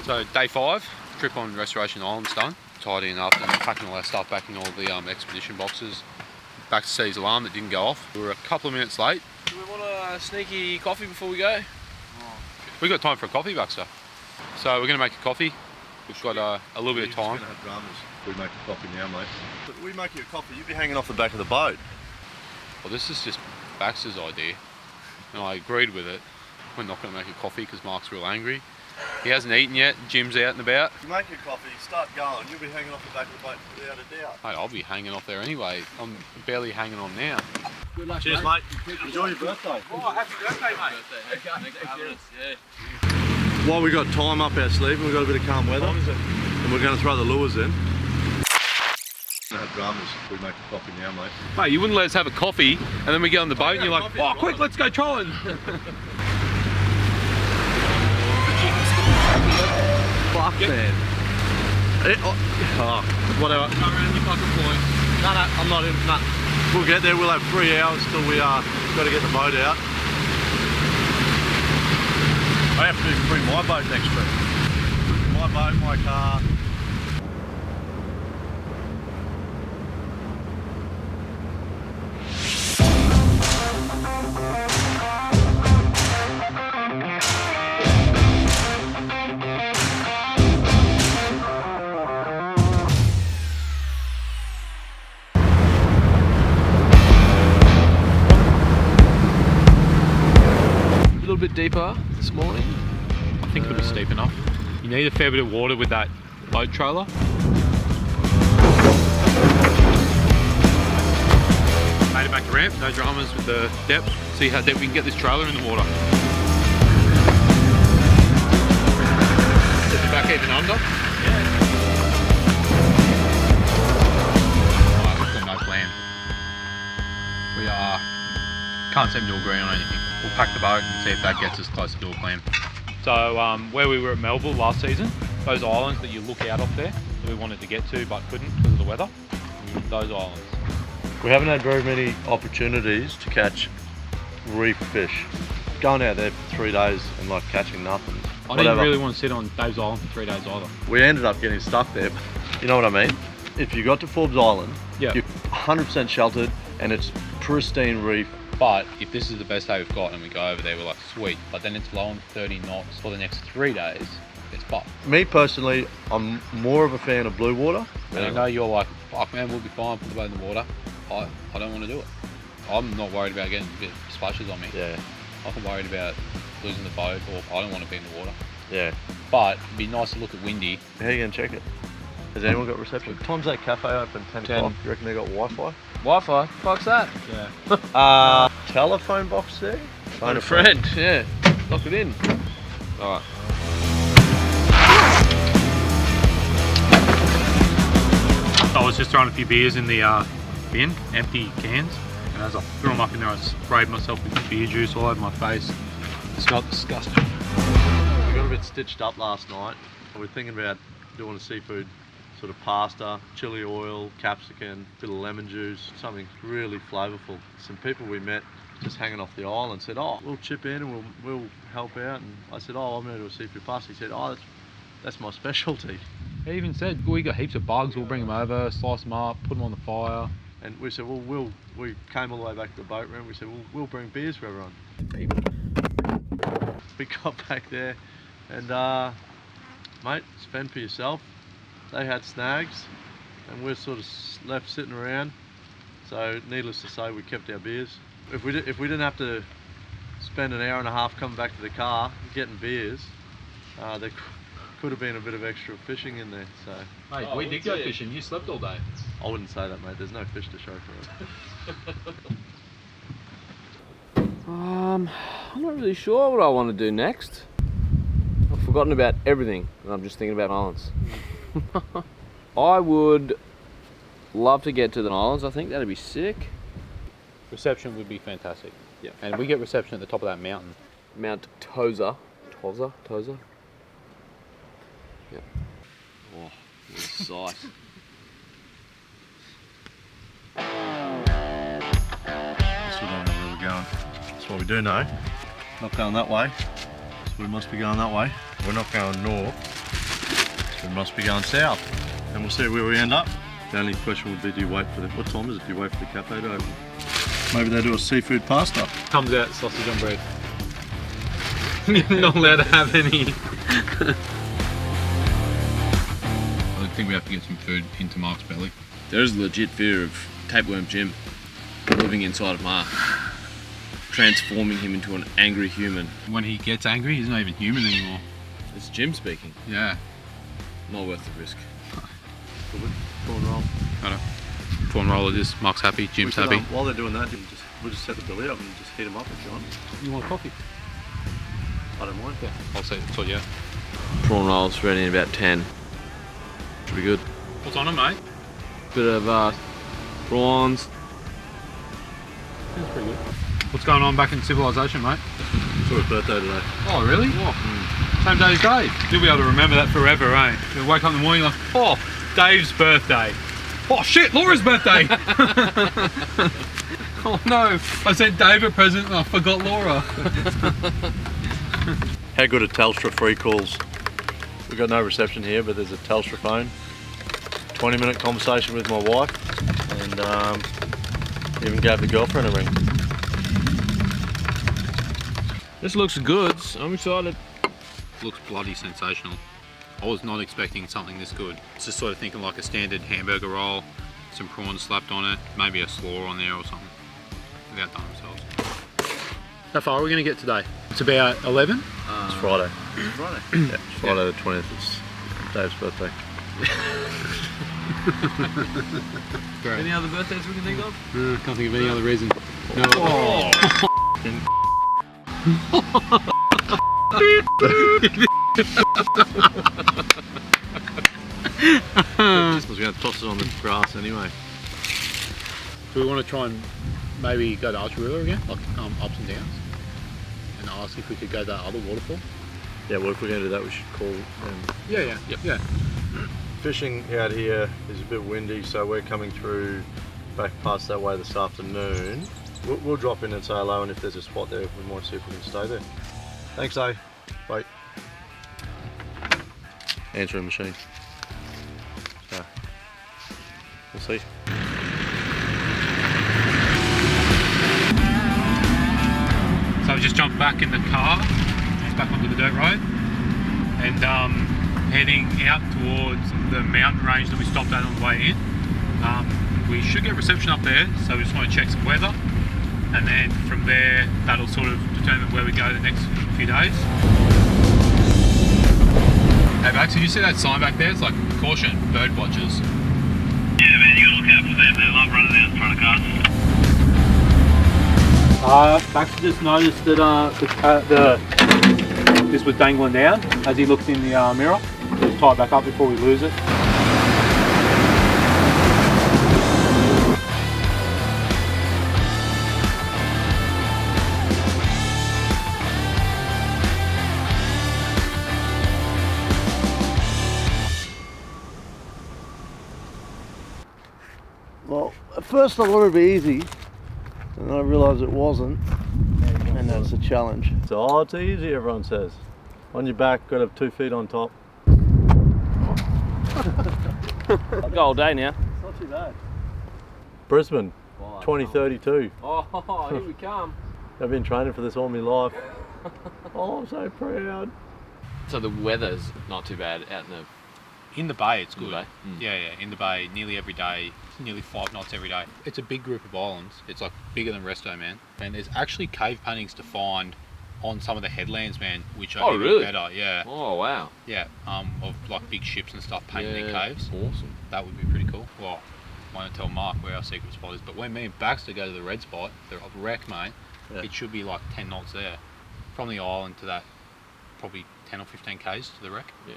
So day 5, trip on Restoration Island's done. Tidying up and packing all our stuff back in all the expedition boxes. Back to C's alarm that didn't go off. We were a couple of minutes late. Do we want a sneaky coffee before we go? We've got time for a coffee, Baxter. So we're going to make a coffee. We've got a little bit of time. Have dramas. We make a coffee now, mate. But we make you a coffee, you'd be hanging off the back of the boat. Well, this is just Baxter's idea, and I agreed with it. We're not going to make a coffee because Mark's real angry. He hasn't eaten yet, Jim's out and about. You make your coffee, start going, you'll be hanging off the back of the boat without a doubt. Hey, I'll be hanging off there anyway. I'm barely hanging on now. Good luck, cheers, mate. Enjoy your birthday. Oh, happy birthday, mate. While we got time up our sleeve and we've got a bit of calm weather, and we're going to throw the lures in. Have dramas. We make a coffee now, mate. Mate, you wouldn't let us have a coffee and then we get on the boat and you're like, oh, quick, let's go trolling. Fuck, man. Whatever. Go around your fucking point. No, I'm not in. No. We'll get there. We'll have 3 hours till we got to get the boat out. I have to bring my boat next trip. My boat, my car. A little bit deeper this morning. I think it'll be steep enough. You need a fair bit of water with that boat trailer. Made it back to ramp, no dramas with the depth. See how deep we can get this trailer in the water. Set the back even under. Yeah. Alright, we've got no plan. We can't seem to agree on anything. We'll pack the boat and see if that gets us closer to a plan. So where we were at Melville last season, those islands that you look out off there that we wanted to get to but couldn't because of the weather, those islands. We haven't had very many opportunities to catch reef fish. Going out there for 3 days and like catching nothing. I didn't really want to sit on Dave's Island for 3 days either. We ended up getting stuck there. You know what I mean? If you got to Forbes Island, yeah, you're 100% sheltered and it's pristine reef. But if this is the best day we've got and we go over there, we're like, sweet. But then it's blowing 30 knots for the next 3 days. It's fucked. Me personally, I'm more of a fan of blue water. And I know you're like, fuck man, we'll be fine, put the boat in the water. I don't want to do it. I'm not worried about getting a bit of splashes on me. Yeah. I'm worried about losing the boat, or I don't want to be in the water. Yeah. But it'd be nice to look at windy. How are you going to check it? Has anyone got reception? What time's that cafe open? 10 o'clock? You reckon they got Wi-Fi? Wi-Fi? Fuck's that? Yeah. Telephone box there? Phone a friend, yeah. Lock it in. Alright. I was just throwing a few beers in the bin, empty cans, and as I threw them up in there, I sprayed myself with beer juice all over my face. It smelled disgusting. We got a bit stitched up last night. We're thinking about doing a seafood sort of pasta, chili oil, capsicum, bit of lemon juice, something really flavourful. Some people we met just hanging off the island said, oh, we'll chip in and we'll help out. And I said, oh, I'm going to do a seafood pasta. He said, oh, that's my specialty. He even said, we got heaps of bugs, we'll bring them over, slice them up, put them on the fire. And we said, well, we came all the way back to the boat room. We said, well, we'll bring beers for everyone. We got back there and, mate, fend for yourself. They had snags and we're sort of left sitting around. So needless to say, we kept our beers. If we didn't have to spend an hour and a half coming back to the car getting beers, there could have been a bit of extra fishing in there. So. Mate, we did go fishing. You slept all day. I wouldn't say that, mate. There's no fish to show for it. I'm not really sure what I want to do next. I've forgotten about everything and I'm just thinking about islands. I would love to get to the islands. I think that'd be sick. Reception would be fantastic. Yeah. And we get reception at the top of that mountain. Mount Toza. Toza? Yeah. Oh, what a sight. Still don't know where we're going. That's what we do know. Not going that way. So we must be going that way. We're not going north, so we must be going south. And we'll see where we end up. The only question would be, do you wait for the, what time is it? Do you wait for the cafe to open? Maybe they do a seafood pasta. Comes out sausage on bread. You're not allowed to have any. I think we have to get some food into Mark's belly. There's a legit fear of Tapeworm Jim living inside of Mark, transforming him into an angry human. When he gets angry, he's not even human anymore. It's Jim speaking. Yeah. Not worth the risk. Prawn roll. Righto. Prawn roll it is. Mark's happy, Jim's happy. While they're doing that, we'll just set the billy up and just heat them up if you want. You want coffee? I don't mind. Yeah. I'll say it's all yeah. Prawn rolls ready in about 10. Pretty good. What's on them, mate? Bit of prawns. That's pretty good. What's going on back in civilization, mate? It's his birthday today. Oh, really? Oh. Same day as Dave. You'll be able to remember that forever, eh? You'll wake up in the morning like, oh, Dave's birthday. Oh shit, Laura's birthday! Oh no, I sent Dave a present and I forgot Laura. How good are Telstra free calls? We've got no reception here, but there's a Telstra phone. 20-minute conversation with my wife, and even gave the girlfriend a ring. This looks good. I'm excited. Looks bloody sensational. I was not expecting something this good. It's just sort of thinking like a standard hamburger roll, some prawns slapped on it, maybe a slaw on there or something. Without done themselves. How far are we going to get today? It's about 11? It's Friday. It's Friday. Yeah, it's Friday the 20th. It's Dave's birthday. Great. Any other birthdays we can think of? Can't think of any other reason. No. Oh. We're going to toss it on the grass anyway. Do we want to try and maybe go to Archer River again? Like ups and downs? And ask if we could go to that other waterfall? Yeah, well, if we're going to do that, we should call Yeah. Fishing out here is a bit windy, so we're coming through back past that way this afternoon. We'll drop in and say hello, and if there's a spot there, we might see if we can stay there. Thanks, Dave. Bye. Answering machine. So, we'll see. So we just jumped back in the car, back onto the dirt road, and heading out towards the mountain range that we stopped at on the way in. We should get reception up there, so we just want to check some weather, and then from there that'll sort of determine where we go the next few days. Hey Max, did you see that sign back there? It's like, caution, bird watchers. Yeah man, you gotta look out for them, they love running out in front of cars. Max just noticed that this was dangling down as he looked in the mirror. Let's tie it back up before we lose it. Well, at first I thought it'd be easy, and then I realised it wasn't, and that's a challenge. So, it's easy, everyone says. On your back, got to have 2 feet on top. Go all day now. It's not too bad. Brisbane, 2032. Oh, here we come. I've been training for this all my life. Oh, I'm so proud. So the weather's not too bad out in the... In the bay, it's good. In the bay? Yeah, in the bay, nearly every day, nearly 5 knots every day. It's a big group of islands. It's like bigger than Resto, man. And there's actually cave paintings to find on some of the headlands, man, which are even better. Yeah. Oh, wow. Yeah, of like big ships and stuff painted in caves. Awesome. That would be pretty cool. Well, I want to tell Mark where our secret spot is, but when me and Baxter go to the red spot, the wreck, mate, it should be like 10 knots there. From the island to that, probably 10 or 15 k's to the wreck. Yeah.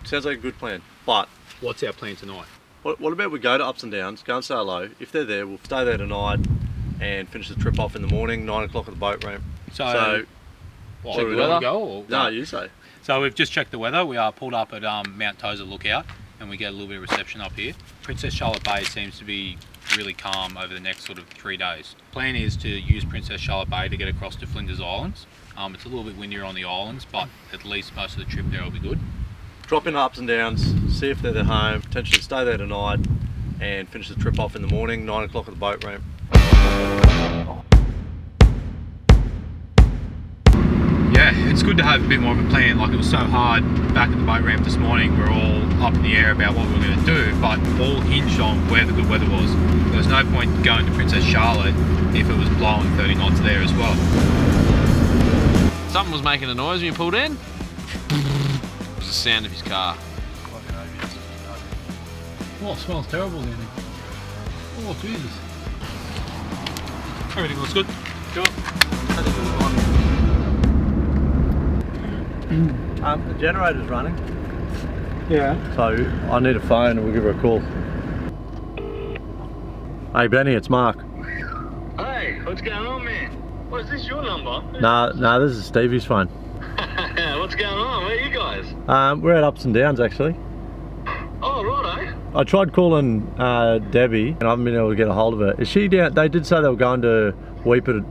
Sounds like a good plan, but What's our plan tonight? what about we go to Ups and Downs, go and say hello. If they're there, we'll stay there tonight and finish the trip off in the morning, 9 o'clock at the boat ramp. So what, check we the don't weather? go? Or No, you say. So we've just checked the weather. We are pulled up at Mount Tozer Lookout, and we get a little bit of reception up here. Princess Charlotte Bay seems to be really calm over the next sort of 3 days. Plan is to use Princess Charlotte Bay to get across to Flinders Islands, It's a little bit windier on the islands, but at least most of the trip there will be good. Drop in ups and downs, see if they're at home, potentially stay there tonight and finish the trip off in the morning, 9 o'clock at the boat ramp. Yeah, it's good to have a bit more of a plan. Like, it was so hard back at the boat ramp this morning. We're all up in the air about what we were going to do, but all hinged on where the good weather was. There was no point going to Princess Charlotte if it was blowing 30 knots there as well. Something was making a noise when you pulled in. It was the sound of his car. Oh, it smells terrible down here. Oh, Jesus. Everything looks good. Cool. The generator's running. Yeah. So I need a phone and we'll give her a call. Hey Benny, it's Mark. Hey, what's going on, man? What, is this your number? Nah, this is Stevie's phone. What's going on? Where are you guys? We're at Ups and Downs actually. Oh, righto. I tried calling Debbie and I haven't been able to get a hold of her. Is she down? They did say they were going to Weeper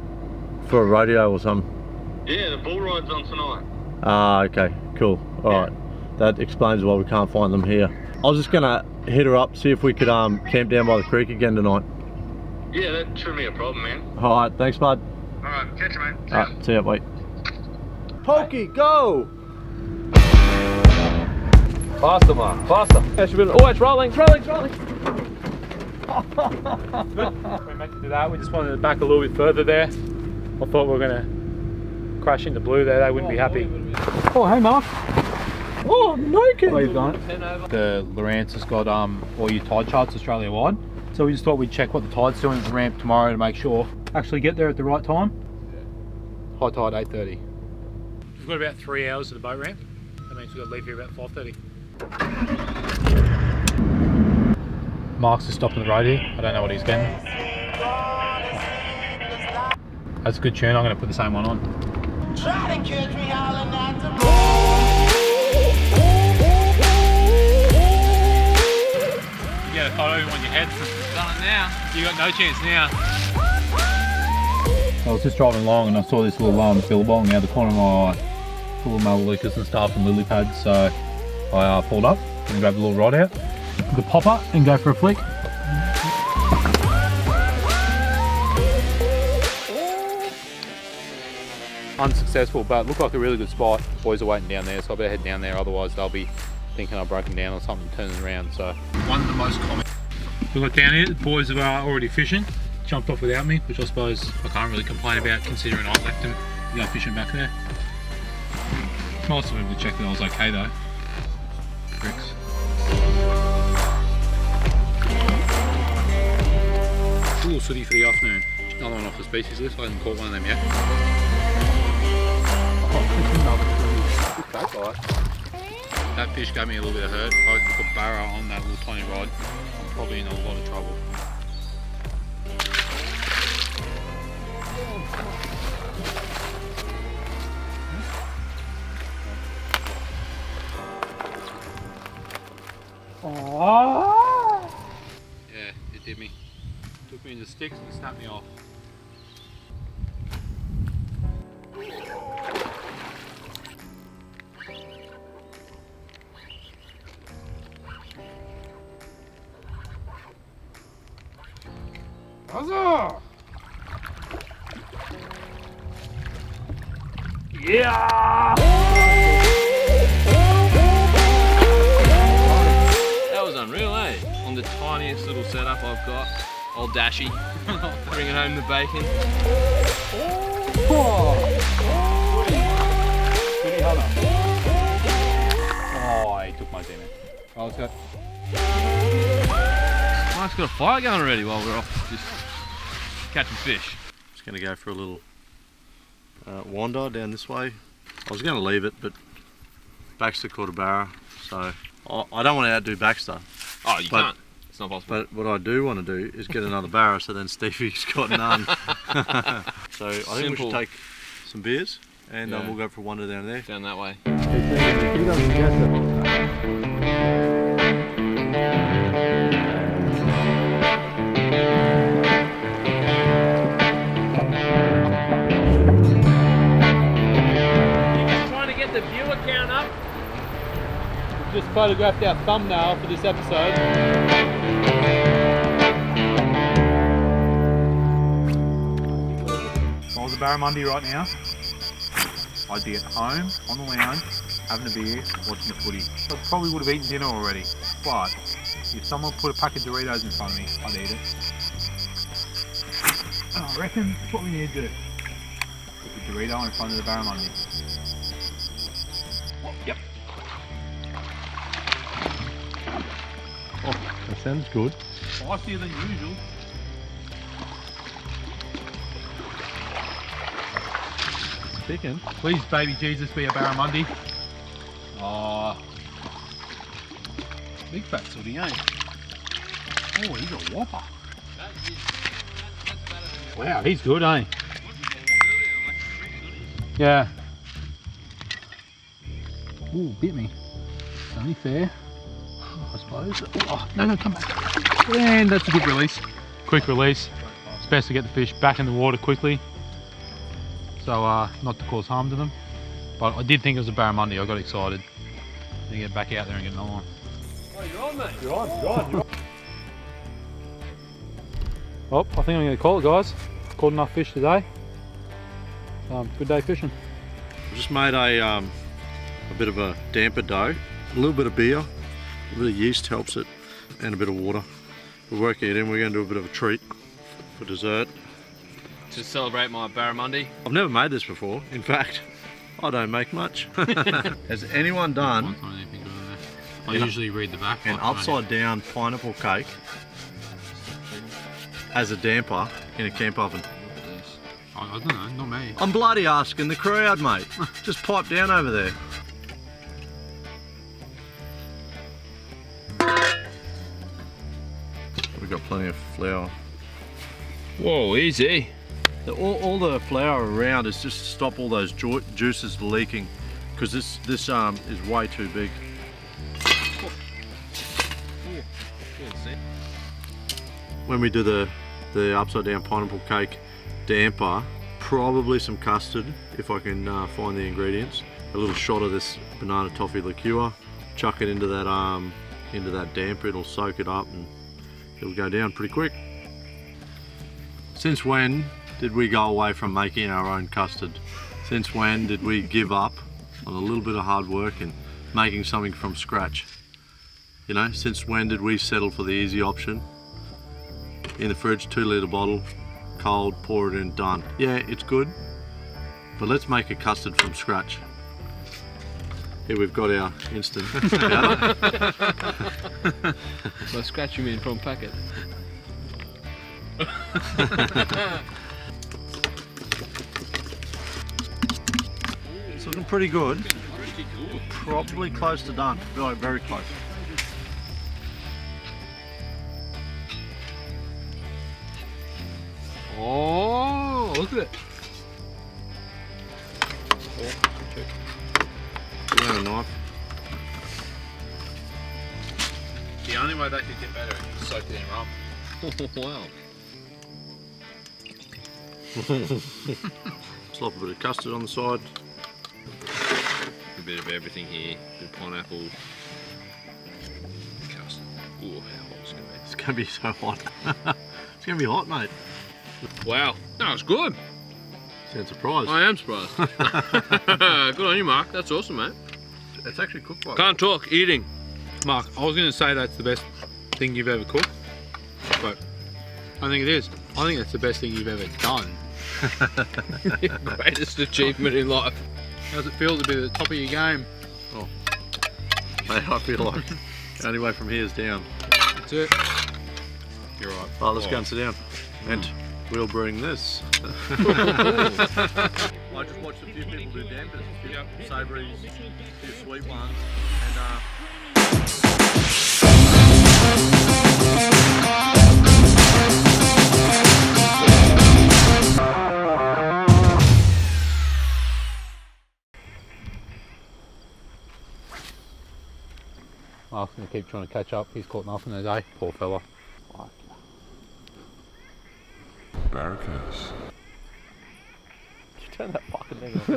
for a rodeo or something. Yeah, the bull ride's on tonight. Ah, okay, cool. Alright, that explains why we can't find them here. I was just gonna hit her up, see if we could camp down by the creek again tonight. Yeah, that shouldn't be a problem, man. Alright, thanks bud. Alright, catch you, mate. Alright, see ya, mate. Pokey, go! Faster, Mark, faster. Oh, it's rolling, it's rolling, it's rolling. We meant to do that. We just wanted to back a little bit further there. I thought we were going to crash into blue there. They wouldn't be happy. Oh, hey, Mark. Oh, naked. Where you going? The Lawrence has got all your tide charts Australia wide. So we just thought we'd check what the tide's doing at the ramp tomorrow to make sure. Actually get there at the right time. High tide 8:30. We've got about 3 hours to the boat ramp. That means we've got to leave here about 5:30. Mark's just stopping the road here. I don't know what he's getting. That's a good tune. I'm going to put the same one on. Try to catch me howling at the You get a photo on your head. Done it now. You got no chance now. I was just driving along and I saw this little billabong out the corner of my eye, full of melaleucas and stuff and lily pads. So I pulled up and grabbed a little rod out, the popper, and go for a flick. Unsuccessful, but looked like a really good spot. Boys are waiting down there, so I better head down there. Otherwise, they'll be thinking I've broken down or something, turning around. So one of the most common. We got down here. The boys are already fishing. Jumped off without me, which I suppose I can't really complain about considering I left them to go fishing back there. Nice of them to check that I was okay though. Bricks. It's a little sooty for the afternoon. Another one off the species list. I haven't caught one of them yet. That fish gave me a little bit of hurt. If I took a barra on that little tiny rod, I'm probably in a lot of trouble. Yeah, it did me. Took me into sticks and snapped me off. Huzzah! Yeah! That was unreal, eh? On the tiniest little setup I've got. Old Dashy. Bringing home the bacon. Oh, he took my demon. Oh, let's go. Mike's got a fire going already while we're off just catching fish. Just going to go for a little wander down this way. I was going to leave it, but Baxter caught a barra, so I don't want to outdo Baxter. Oh, you can't. It's not possible. But what I do want to do is get another barra, so then Stevie's got none. So I think we should take some beers and Yeah. we'll go for a wander down there. Down that way. just photographed our thumbnail for this episode. If I was a Barramundi right now, I'd be at home on the lounge having a beer, watching the footy. I probably would have eaten dinner already, but if someone put a pack of Doritos in front of me, I'd eat it. And I reckon that's what we need to do. Put the Dorito in front of the Barramundi. Yep. Oh, that sounds good. Spicier than usual. Chicken. Please, baby Jesus, be a Barramundi. Oh. Big fat sooty, eh? Oh, he's a whopper. Wow, he's good, eh? Yeah. Ooh, bit me. It's only fair, I suppose. Oh, no, come back. And that's a good release. Quick release. It's best to get the fish back in the water quickly, so not to cause harm to them. But I did think it was a Barramundi. I got excited. Then get back out there and get another one. Oh, you're on, mate. You're on. Well, I think I'm going to call it, guys. Caught enough fish today. Good day fishing. I just made a bit of a damper dough, a little bit of beer, a bit of yeast helps it, and a bit of water. We're working it in. We're going to do a bit of a treat for dessert. To celebrate my Barramundi. I've never made this before. In fact, I don't make much. Has anyone done I usually read the back. an upside down pineapple cake as a damper in a camp oven? I don't know, not me. I'm bloody asking the crowd, mate. Just pipe down over there. We've got plenty of flour. Whoa, easy. All the flour around is just to stop all those juices leaking, because this is way too big. When we do the upside down pineapple cake damper, probably some custard if I can find the ingredients. A little shot of this banana toffee liqueur. Chuck it into that damper. It'll soak it up and it'll go down pretty quick. Since when did we go away from making our own custard? Since when did we give up on a little bit of hard work and making something from scratch? You know, since when did we settle for the easy option? In the fridge, 2 litre bottle, cold, pour it in, done. Yeah, it's good, but let's make a custard from scratch. Here we've got our instant powder. By scratch you mean from packet? It's looking pretty good. We're probably close to done. Very, very close. Oh, look at it. You want a knife? The only way they could get better is to soak it in rum. Wow. Slop a bit of custard on the side. A bit of everything here. A bit of pineapple. Custard. Ooh, how hot it's going to be. It's going to be so hot. It's going to be hot, mate. Wow, that was good. Sound surprised. I am surprised. Good on you, Mark. That's awesome, mate. It's actually cooked right. Can't talk, eating. Mark, I was going to say that's the best thing you've ever cooked, but I think it is. I think that's the best thing you've ever done. Greatest achievement in life. How does it feel to be at the top of your game? Mate, I feel like the only way from here is down. That's it. You're right. Oh, let's go and sit down. And we'll bring this. I just watched a few people do dampers, a few savouries, a few sweet ones, and Mark's going to keep trying to catch up. He's caught nothing today. Poor fella. Barracas. Turn that fucking thing off.